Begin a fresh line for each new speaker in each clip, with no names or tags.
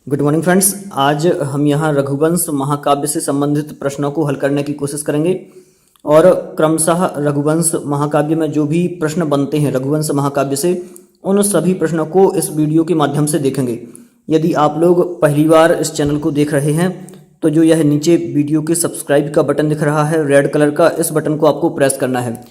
Good morning friends. आज हम यहाँ रघुवंश महाकाव्य से संबंधित प्रश्नों को हल करने की कोशिश करेंगे और क्रमशः रघुवंश महाकाव्य में जो भी प्रश्न बनते हैं रघुवंश महाकाव्य से, उन सभी प्रश्नों को इस वीडियो के माध्यम से देखेंगे। यदि आप लोग पहली बार इस चैनल को देख रहे हैं तो जो यह नीचे वीडियो के सब्सक्राइब का बटन दिख रहा है रेड कलर का, इस बटन को आपको प्रेस करना है।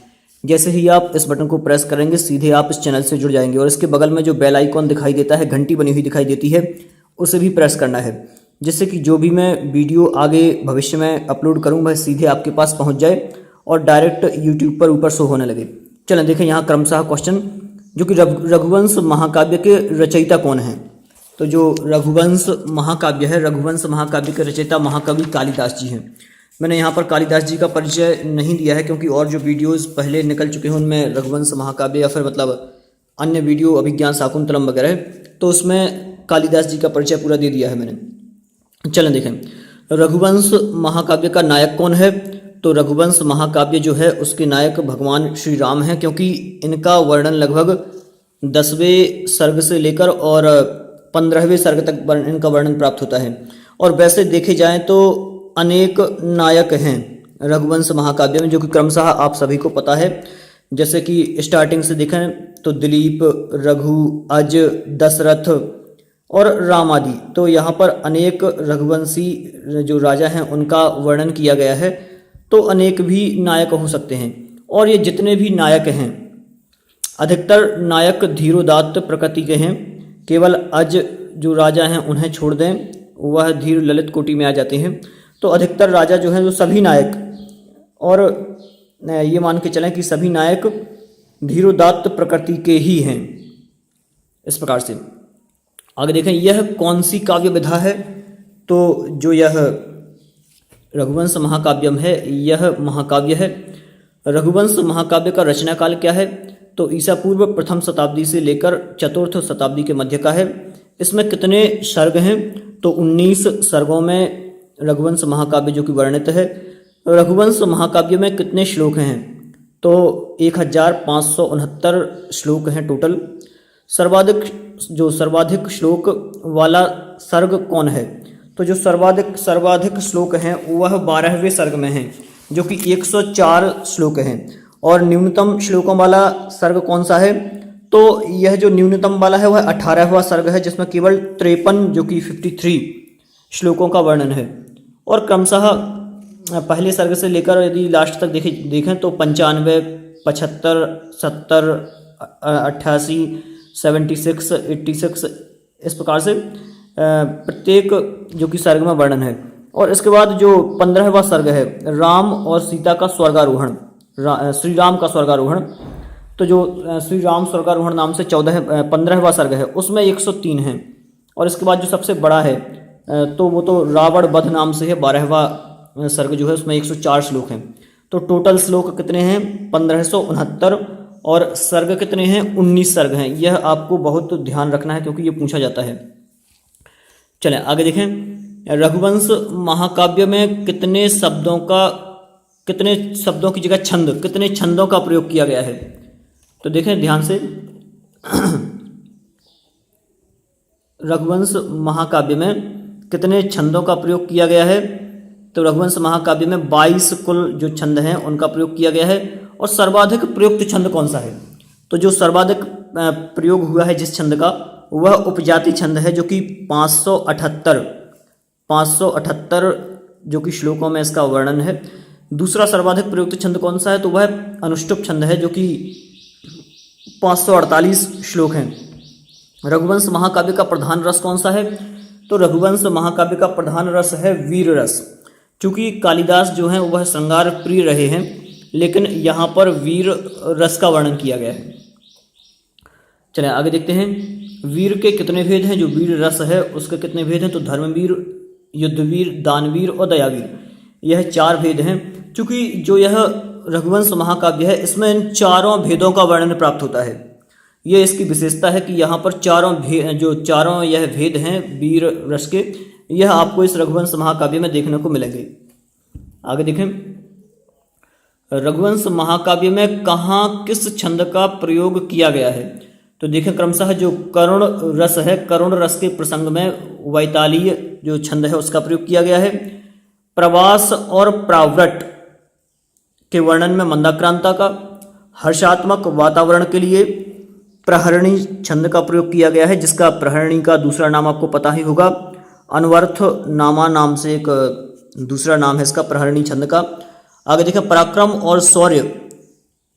जैसे ही आप इस बटन को प्रेस करेंगे सीधे आप इस चैनल से जुड़ जाएंगे और इसके बगल में जो बेल आइकॉन दिखाई देता है, घंटी बनी हुई दिखाई देती है, उसे भी प्रेस करना है, जिससे कि जो भी मैं वीडियो आगे भविष्य में अपलोड करूँ वह सीधे आपके पास पहुंच जाए और डायरेक्ट यूट्यूब पर ऊपर शो होने लगे। चलें देखें यहाँ क्रमशः क्वेश्चन, जो कि रघुवंश महाकाव्य के रचयिता कौन हैं। तो जो रघुवंश महाकाव्य है, रघुवंश महाकाव्य के रचयिता महाकवि कालिदास जी हैं। मैंने यहाँ पर कालिदास जी का परिचय नहीं दिया है क्योंकि और जो वीडियोस पहले निकल चुके हैं उनमें रघुवंश महाकाव्य या फिर मतलब अन्य वीडियो अभिज्ञान शाकुंतलम वगैरह, तो उसमें कालिदास जी का परिचय पूरा दे दिया है मैंने। चलें देखें रघुवंश महाकाव्य का नायक कौन है। तो रघुवंश महाकाव्य जो है उसके नायक भगवान श्री राम हैं, क्योंकि इनका वर्णन लगभग 10वें सर्ग से लेकर और 15वें सर्ग तक इनका वर्णन प्राप्त होता है। और वैसे देखे जाएं तो अनेक नायक हैं रघुवंश महाकाव्य में, जो कि क्रमशः आप सभी को पता है। जैसे कि स्टार्टिंग से देखें तो दिलीप, रघु, अज, दशरथ और राम आदि, तो यहाँ पर अनेक रघुवंशी जो राजा हैं उनका वर्णन किया गया है। तो अनेक भी नायक हो सकते हैं और ये जितने भी नायक हैं अधिकतर नायक धीरोदात्त प्रकृति के हैं। केवल अज जो राजा हैं उन्हें छोड़ दें, वह धीर ललित कोटि में आ जाते हैं। तो अधिकतर राजा जो हैं जो सभी नायक, और ये मान के चलें कि सभी नायक धीरोदात्त प्रकृति के ही हैं। इस प्रकार से आगे देखें यह कौन सी काव्य विधा है। तो जो यह रघुवंश महाकाव्यम है यह महाकाव्य है। रघुवंश महाकाव्य का रचना काल क्या है। तो ईसा पूर्व प्रथम शताब्दी से लेकर चतुर्थ शताब्दी के मध्य का है। इसमें कितने सर्ग हैं। तो 19 सर्गों में रघुवंश महाकाव्य जो कि वर्णित है। रघुवंश महाकाव्य में कितने श्लोक हैं। तो 1569 श्लोक हैं टोटल। सर्वाधिक श्लोक वाला सर्ग कौन है। तो जो सर्वाधिक श्लोक हैं वह 12वें सर्ग में हैं, जो कि 104 श्लोक हैं। और न्यूनतम श्लोकों वाला सर्ग कौन सा है। तो यह जो न्यूनतम वाला है वह 18वां सर्ग है, जिसमें केवल 53 जो कि 53 श्लोकों का वर्णन है। और क्रमशः पहले सर्ग से लेकर यदि लास्ट तक देखें तो 95, 75, 70, 88, 76, 86 इस प्रकार से प्रत्येक जो कि सर्ग में वर्णन है। और इसके बाद जो 15वां सर्ग है राम और सीता का स्वर्गारोहण, श्री राम का स्वर्गारोहण। तो जो श्री राम स्वर्गारोहण नाम से 15वां सर्ग है उसमें 103 हैं। और इसके बाद जो सबसे बड़ा है तो वो तो रावण वध नाम से है, 12वां सर्ग जो है उसमें 104 श्लोक हैं। तो टोटल श्लोक कितने हैं 1569 और सर्ग कितने हैं 19 सर्ग हैं। यह आपको बहुत ध्यान रखना है क्योंकि ये पूछा जाता है। चलें आगे देखें रघुवंश महाकाव्य में कितने शब्दों की जगह कितने छंदों का प्रयोग किया गया है। तो देखें ध्यान से रघुवंश महाकाव्य में कितने छंदों का प्रयोग किया गया है। तो रघुवंश महाकाव्य में 22 कुल जो छंद हैं उनका प्रयोग किया गया है। और सर्वाधिक प्रयुक्त छंद कौन सा है। तो जो सर्वाधिक प्रयोग हुआ है जिस छंद का वह उपजाति छंद है, जो कि 578 जो कि श्लोकों में इसका वर्णन है। दूसरा सर्वाधिक प्रयुक्त छंद कौन सा है। तो वह अनुष्टुप छंद है, जो कि 548 श्लोक हैं। रघुवंश महाकाव्य का प्रधान रस कौन सा है। तो रघुवंश महाकाव्य का प्रधान रस है वीर रस। चूँकि कालिदास जो हैं वह श्रृंगार प्रिय रहे हैं, लेकिन यहाँ पर वीर रस का वर्णन किया गया है। चलिए आगे देखते हैं वीर के कितने भेद हैं। जो वीर रस है उसके कितने भेद हैं। तो धर्मवीर, युद्धवीर, दानवीर और दयावीर, यह 4 भेद हैं। चूँकि जो यह रघुवंश महाकाव्य है इसमें इन चारों भेदों का वर्णन प्राप्त होता है। ये इसकी विशेषता है कि यहाँ पर चारों यह भेद हैं वीर रस के, यह आपको इस रघुवंश महाकाव्य में देखने को मिलेंगे। आगे देखें रघुवंश महाकाव्य में कहाँ किस छंद का प्रयोग किया गया है। तो देखें क्रमशः जो करुण रस है, करुण रस के प्रसंग में वैतालीय जो छंद है उसका प्रयोग किया गया है। प्रवास और प्रावृट के वर्णन में मंदाक्रांता का, हर्षात्मक वातावरण के लिए प्रहरणी छंद का प्रयोग किया गया है, जिसका प्रहरणी का दूसरा नाम आपको पता ही होगा, अनवर्थ नामा नाम से एक दूसरा नाम है इसका प्रहरणी छंद का। आगे देखें पराक्रम और शौर्य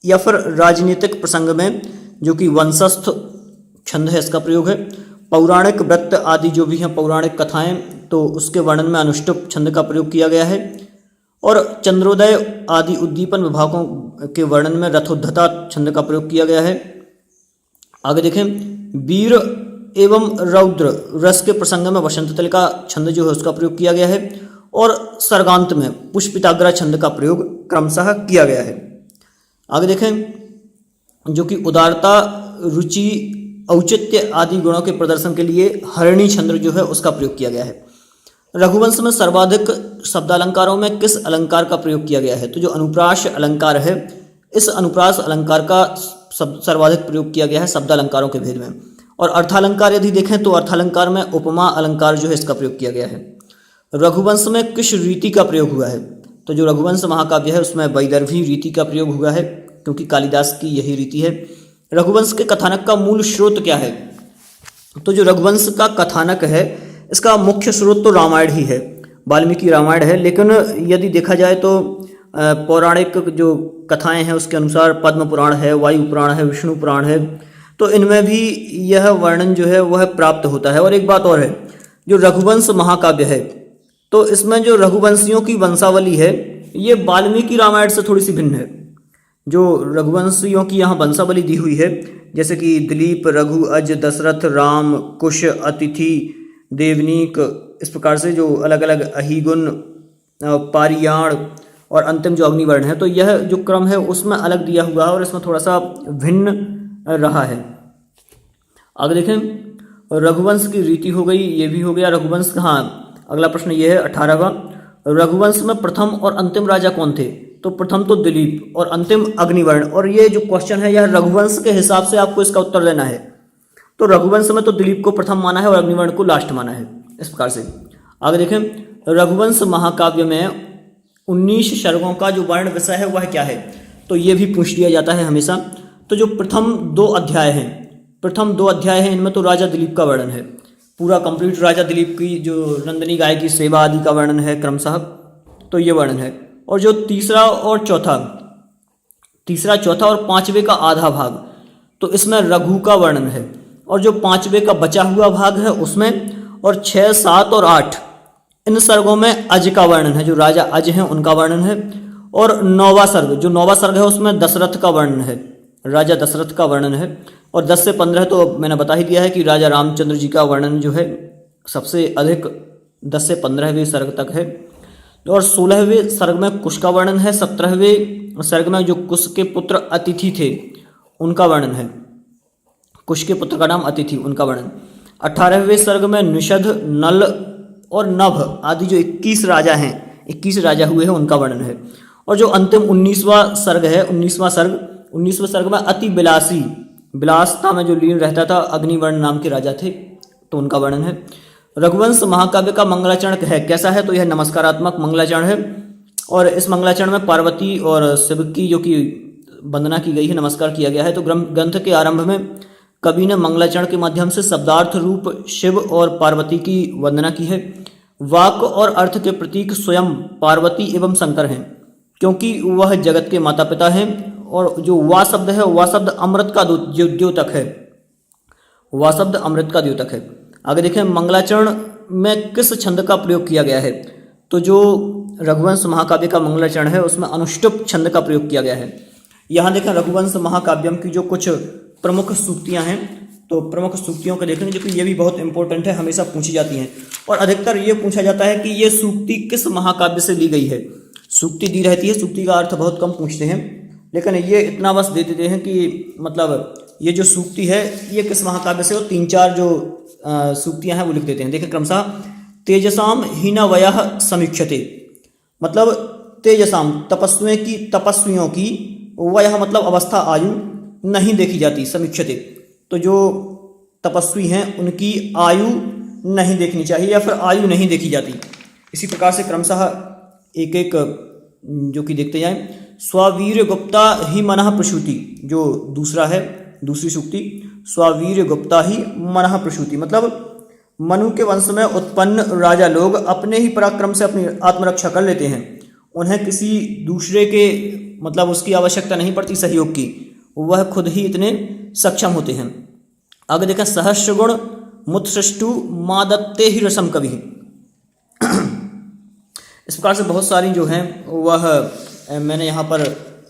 या फिर राजनीतिक प्रसंग में जो कि वंशस्थ छंद है इसका प्रयोग है। पौराणिक वृत्त आदि जो भी हैं पौराणिक कथाएं, तो उसके वर्णन में अनुष्टुप छंद का प्रयोग किया गया है। और चंद्रोदय आदि उद्दीपन विभागों के वर्णन में रथोद्धता छंद का प्रयोग किया गया है। आगे देखें वीर एवं रौद्र रस के प्रसंग में वसंत तलिका छंद जो है उसका प्रयोग किया गया है। और सर्गांत में पुष्पिताग्रा छंद का प्रयोग क्रमशः किया गया है। आगे देखें जो कि उदारता, रुचि, औचित्य आदि गुणों के प्रदर्शन के लिए हरणी छंद जो है उसका प्रयोग किया गया है। रघुवंश में सर्वाधिक शब्दालंकारों में किस अलंकार का प्रयोग किया गया है? तो जो अनुप्रास अलंकार है, इस अनुप्रास अलंकार का सर्वाधिक प्रयोग किया गया है शब्दालंकारों के भेद में। और अर्थालंकार यदि देखें तो अर्थालंकार में उपमा अलंकार जो है इसका प्रयोग किया गया है। रघुवंश में किस रीति का प्रयोग हुआ है? तो जो रघुवंश महाकाव्य है उसमें वैदर्भी रीति का प्रयोग हुआ है, क्योंकि कालिदास की यही रीति है। रघुवंश के कथानक का मूल स्रोत क्या है? तो जो रघुवंश का कथानक है इसका मुख्य स्रोत तो रामायण ही है, वाल्मीकि रामायण है। लेकिन यदि देखा जाए तो पौराणिक जो कथाएं हैं उसके अनुसार पद्म पुराण है, वायु पुराण है, विष्णु पुराण है, तो इनमें भी यह वर्णन जो है वह प्राप्त होता है। और एक बात और है, जो रघुवंश महाकाव्य है तो इसमें जो रघुवंशियों की वंशावली है ये वाल्मीकि रामायण से थोड़ी सी भिन्न है। जो रघुवंशियों की यहाँ वंशावली दी हुई है, जैसे कि दिलीप, रघु, अज, दशरथ, राम, कुश, अतिथि, देवनीक, इस प्रकार से जो अलग अलग अहिगुण, पारियाण और अंतिम जो अग्निवर्ण है, तो यह जो क्रम है उसमें अलग दिया हुआ है और इसमें थोड़ा सा भिन्न रहा है। आगे देखें रघुवंश की रीति हो गई, ये भी हो गया रघुवंश। हाँ, अगला प्रश्न ये है 18वां, रघुवंश में प्रथम और अंतिम राजा कौन थे? तो प्रथम तो दिलीप और अंतिम अग्निवर्ण। और ये जो क्वेश्चन है यह रघुवंश के हिसाब से आपको इसका उत्तर देना है। तो रघुवंश में तो दिलीप को प्रथम माना है और अग्निवर्ण को लास्ट माना है, इस प्रकार से। आगे देखें रघुवंश महाकाव्य में 19 सर्गों का जो वर्ण विषय है वह क्या है? तो ये भी पूछ लिया जाता है हमेशा। तो जो प्रथम 2 अध्याय हैं इनमें तो राजा दिलीप का वर्णन है, पूरा कंप्लीट राजा दिलीप की जो नंदिनी गाय की सेवा आदि का वर्णन है क्रमशः, तो ये वर्णन है। और जो तीसरा चौथा और 5वें का आधा भाग, तो इसमें रघु का वर्णन है। और जो 5वें का बचा हुआ भाग है उसमें, और 6, 7 और 8 इन सर्गों में अज का वर्णन है, जो राजा अज हैं उनका वर्णन है। और 9वां सर्ग है उसमें दशरथ का वर्णन है, राजा दशरथ का वर्णन है। और 10 से 15 तो मैंने बता ही दिया है कि राजा रामचंद्र जी का वर्णन जो है सबसे अधिक 10 से 15वें सर्ग तक है। और 16वें सर्ग में कुश का वर्णन है। 17वें सर्ग में जो कुश के पुत्र अतिथि थे उनका वर्णन है, कुश के पुत्र का नाम अतिथि, उनका वर्णन। 18वें सर्ग में निषद, नल और नभ आदि जो 21 राजा हुए हैं उनका वर्णन है। और जो अंतिम 19वां सर्ग में अति विलासता में जो लीन रहता था अग्निवर्ण नाम के राजा थे, तो उनका वर्णन है। रघुवंश महाकाव्य का मंगलाचरण है कैसा है? तो यह नमस्कारात्मक मंगलाचरण है। और इस मंगलाचरण में पार्वती और शिव की जो कि वंदना की गई है, नमस्कार किया गया है। तो ग्रंथ के आरंभ में कवि ने मंगलाचरण के माध्यम से शब्दार्थ रूप शिव और पार्वती की वंदना की है। वाक और अर्थ के प्रतीक स्वयं पार्वती एवं शंकर हैं, क्योंकि वह जगत के माता पिता हैं। और जो वा शब्द है, वा शब्द अमृत का द्योतक है, वा शब्द अमृत का द्योतक है। आगे देखें मंगलाचरण में किस छंद का प्रयोग किया गया है? तो जो रघुवंश महाकाव्य का मंगलाचरण है उसमें अनुष्टुप छंद का प्रयोग किया गया है। यहाँ देखें रघुवंश महाकाव्यम की जो कुछ प्रमुख सूक्तियाँ हैं, तो प्रमुख सूक्तियों को देखेंगे, जो कि ये भी बहुत इंपॉर्टेंट है, हमेशा पूछी जाती हैं। और अधिकतर ये पूछा जाता है कि ये सूक्ति किस महाकाव्य से ली गई है। सूक्ति दी रहती है, सूक्ति का अर्थ बहुत कम पूछते हैं, लेकिन ये इतना बस दे देते हैं कि मतलब ये जो सूक्ति है ये किस महाकाव्य से हो। 3-4 जो सूक्तियाँ हैं वो लिख देते हैं। देखें क्रमशः तेजसाम हीनवयः समीक्षते, मतलब तेजसाम तपस्वियों की, वयः मतलब अवस्था, आयु नहीं देखी जाती, समीक्षते तो जो तपस्वी हैं उनकी आयु नहीं देखनी चाहिए या फिर आयु नहीं देखी जाती। इसी प्रकार से क्रमशः एक एक जो कि देखते जाएं। स्वावीर्य गुप्ता ही मनः प्रसूति, जो दूसरा है, दूसरी सूक्ति, स्वावीर्य गुप्ता ही मनः प्रसूति, मतलब मनु के वंश में उत्पन्न राजा लोग अपने ही पराक्रम से अपनी आत्मरक्षा कर लेते हैं। उन्हें किसी दूसरे के मतलब उसकी आवश्यकता नहीं पड़ती सहयोग की, वह खुद ही इतने सक्षम होते हैं। आगे देखें, सहस्र गुण मुत्सृष्टु मादत्ते ही रसम कवि। इस प्रकार से बहुत सारी जो हैं वह मैंने यहाँ पर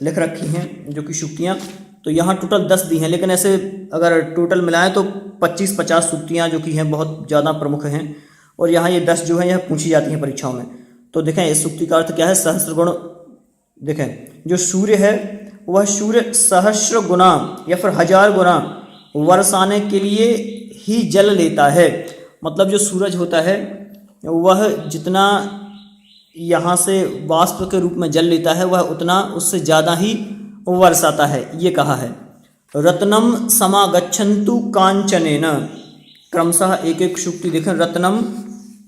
लिख रखी हैं जो कि सूक्तियाँ। तो यहाँ टोटल 10 दी हैं, लेकिन ऐसे अगर टोटल मिलाएं तो 25-50 सूक्तियाँ जो कि हैं बहुत ज़्यादा प्रमुख हैं, और यहाँ ये 10 जो हैं यह पूछी जाती हैं परीक्षाओं में। तो देखें इस सूक्ति का अर्थ क्या है, सहस्र गुण। देखें जो सूर्य है वह सूर्य सहस्र गुना या फिर 1000 गुना बरसाने के लिए ही जल लेता है। मतलब जो सूरज होता है वह जितना यहाँ से वाष्प के रूप में जल लेता है वह उतना उससे ज़्यादा ही वर्षाता है, ये कहा है। रत्नम समागच्छन्तु कांचनेन, क्रमशः एक एक सूक्ति देखें। रत्नम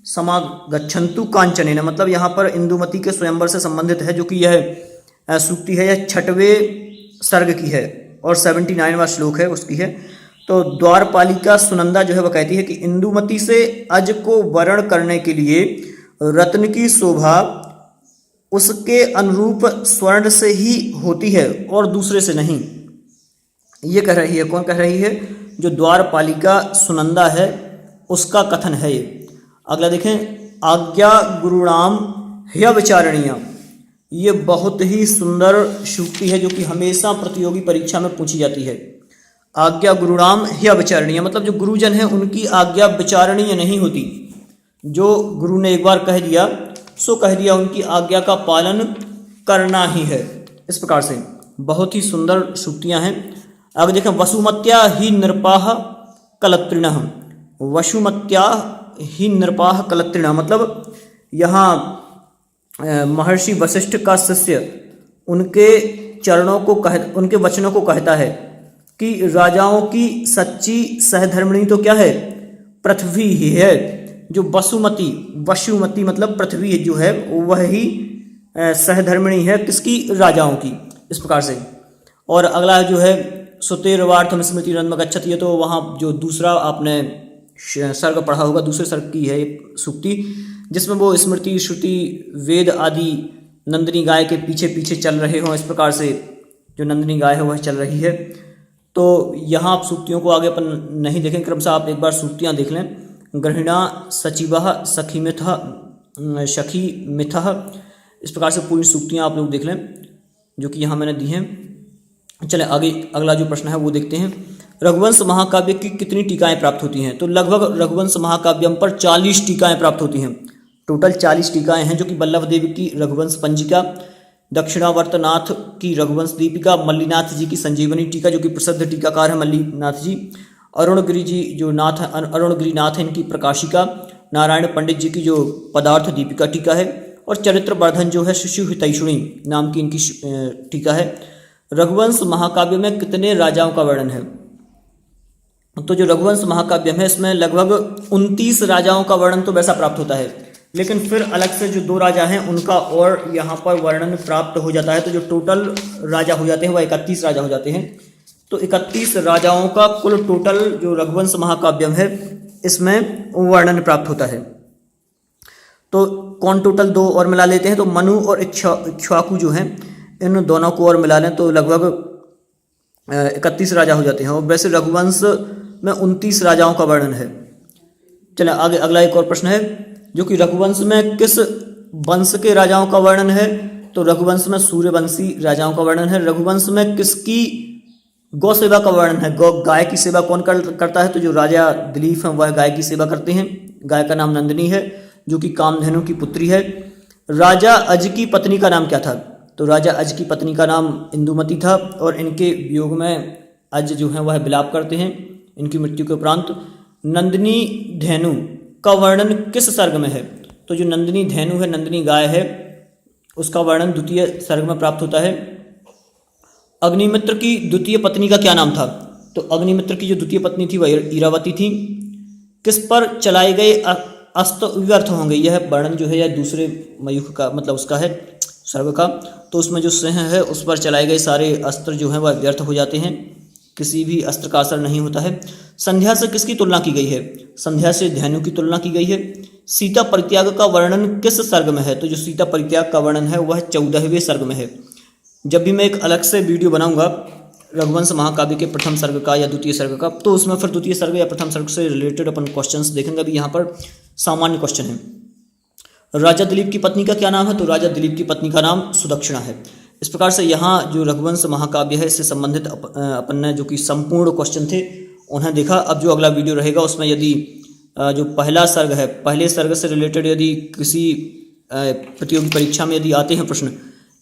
समागच्छन्तु कांचनेन, मतलब यहाँ पर इंदुमती के स्वयंवर से संबंधित है, जो कि यह सूक्ति है, यह 6वें सर्ग की है और 79वां श्लोक है उसकी है। तो द्वारपालिका सुनंदा जो है वह कहती है कि इंदुमती से अज को वर्ण करने के लिए रत्न की शोभा उसके अनुरूप स्वर्ण से ही होती है और दूसरे से नहीं। ये कह रही है, कौन कह रही है, जो द्वारपालिका सुनंदा है उसका कथन है ये। अगला देखें, आज्ञा गुरुणाम ह्यविचारणीय, ये बहुत ही सुंदर सूक्ति है जो कि हमेशा प्रतियोगी परीक्षा में पूछी जाती है। आज्ञा गुरुणाम ह्यविचारणीय, मतलब जो गुरुजन है उनकी आज्ञा विचारणीय नहीं होती। जो गुरु ने एक बार कह दिया सो कह दिया, उनकी आज्ञा का पालन करना ही है। इस प्रकार से बहुत ही सुंदर सूक्तियाँ हैं। आगे देखें, वसुमत्या ही नृपाः कलत्रिणः, वसुमत्या ही नृपाः कलत्रिणः, मतलब यहाँ महर्षि वशिष्ठ का शिष्य उनके चरणों को उनके वचनों को कहता है कि राजाओं की सच्ची सहधर्मिणी तो क्या है, पृथ्वी ही है। जो वसुमती मतलब पृथ्वी जो है वह ही सहधर्मिणी है किसकी, राजाओं की। इस प्रकार से और अगला जो है सुतेर्वार्थम स्मृति रन्म गच्छति, ये तो वहाँ जो दूसरा आपने सर्ग पढ़ा होगा, दूसरे सर्ग की है सूक्ति, जिसमें वो स्मृति श्रुति वेद आदि नंदिनी गाय के पीछे पीछे चल रहे हों। इस प्रकार से जो नंदिनी गाय है वह चल रही है। तो यहाँ आप सूक्तियों को आगे अपन नहीं देखें, क्रमशः आप एक बार सूक्तियाँ देख लें। गृहिणा सचिवः सखीमिथः सखीमिथः, इस प्रकार से पूरी सूक्तियाँ आप लोग देख लें जो कि यहाँ मैंने दी हैं। चलें आगे अगला जो प्रश्न है वो देखते हैं। रघुवंश महाकाव्य की कितनी टीकाएं प्राप्त होती हैं? तो लगभग रघुवंश महाकाव्यम पर 40 टीकाएं प्राप्त होती हैं। टोटल 40 टीकाएं हैं जो कि वल्लभ देव की रघुवंश पंजिका, दक्षिणावर्तनाथ की रघुवंश दीपिका, मल्लीनाथ जी की संजीवनी टीका जो कि प्रसिद्ध टीकाकार है मल्लीनाथ जी, अरुणगिरी जी जो अरुणगिरीनाथ है इनकी प्रकाशिका, नारायण पंडित जी की जो पदार्थ दीपिका टीका है, और चरित्र वर्धन जो है शिशु हितैषिणी नाम की इनकी टीका है। रघुवंश महाकाव्य में कितने राजाओं का वर्णन है? तो जो रघुवंश महाकाव्य है इसमें लगभग 29 राजाओं का वर्णन तो वैसा प्राप्त होता है, लेकिन फिर अलग से जो 2 राजा हैं उनका और यहाँ पर वर्णन प्राप्त हो जाता है। तो जो टोटल राजा हो जाते हैं वह 31 राजा हो जाते हैं। तो 31 राजाओं का कुल टोटल जो रघुवंश महाकाव्य है इसमें वर्णन प्राप्त होता है। तो कौन टोटल 2 और मिला लेते हैं, तो मनु और इक्ष्वाकु जो हैं इन दोनों को और मिला लें तो लगभग 31 राजा हो जाते हैं। और वैसे रघुवंश में 29 राजाओं का वर्णन है। चलें आगे अगला एक और प्रश्न है जो कि रघुवंश में किस वंश के राजाओं का वर्णन है? तो रघुवंश में सूर्यवंशी राजाओं का वर्णन है। रघुवंश में किसकी गौ सेवा का वर्णन है? गाय की सेवा कौन करता है? तो जो राजा दिलीप हैं वह गाय की सेवा करते हैं। गाय का नाम नंदिनी है जो कि कामधेनु की पुत्री है। राजा अज की पत्नी का नाम क्या था? तो राजा अज की पत्नी का नाम इंदुमती था और इनके वियोग में अज जो है वह विलाप करते हैं इनकी मृत्यु के उपरांत। नंदिनी धेनु का वर्णन किस सर्ग में है? तो जो नंदिनी धेनु है, नंदिनी गाय है, उसका वर्णन 2 सर्ग में प्राप्त होता है। अग्निमित्र की 2 पत्नी का क्या नाम था? तो अग्निमित्र की जो द्वितीय पत्नी थी वह इरावती थी। किस पर चलाए गए अस्त्र व्यर्थ होंगे, यह वर्णन जो है यह दूसरे मयूख का मतलब उसका है सर्ग का, तो उसमें जो सिंह है उस पर चलाए गए सारे अस्त्र जो हैं वह व्यर्थ हो जाते हैं, किसी भी अस्त्र का असर नहीं होता है। संध्या से किसकी तुलना की गई है, संध्या से धेनु की तुलना की गई है। सीता परित्याग का वर्णन किस सर्ग में है, तो जो सीता परित्याग का वर्णन है वह 14वें सर्ग में है। जब भी मैं एक अलग से वीडियो बनाऊंगा रघुवंश महाकाव्य के प्रथम सर्ग का या द्वितीय सर्ग का, तो उसमें फिर द्वितीय सर्ग या प्रथम सर्ग से रिलेटेड अपन क्वेश्चंस देखेंगे। अभी यहाँ पर सामान्य क्वेश्चन है। राजा दिलीप की पत्नी का क्या नाम है, तो राजा दिलीप की पत्नी का नाम सुदक्षिणा है। इस प्रकार से यहाँ जो रघुवंश महाकाव्य है इससे संबंधित अपन ने जो कि संपूर्ण क्वेश्चन थे उन्हें देखा। अब जो अगला वीडियो रहेगा उसमें यदि जो पहला सर्ग है, पहले सर्ग से रिलेटेड यदि किसी प्रतियोगी परीक्षा में यदि आते हैं प्रश्न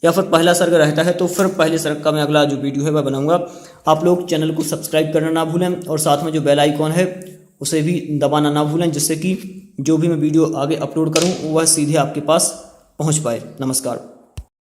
या फिर पहला सर्ग रहता है, तो फिर पहले सर्ग का मैं अगला जो वीडियो है वह बनाऊंगा। आप लोग चैनल को सब्सक्राइब करना ना भूलें और साथ में जो बेल आइकॉन है उसे भी दबाना ना भूलें, जिससे कि जो भी मैं वीडियो आगे अपलोड करूं वह सीधे आपके पास पहुंच पाए। नमस्कार।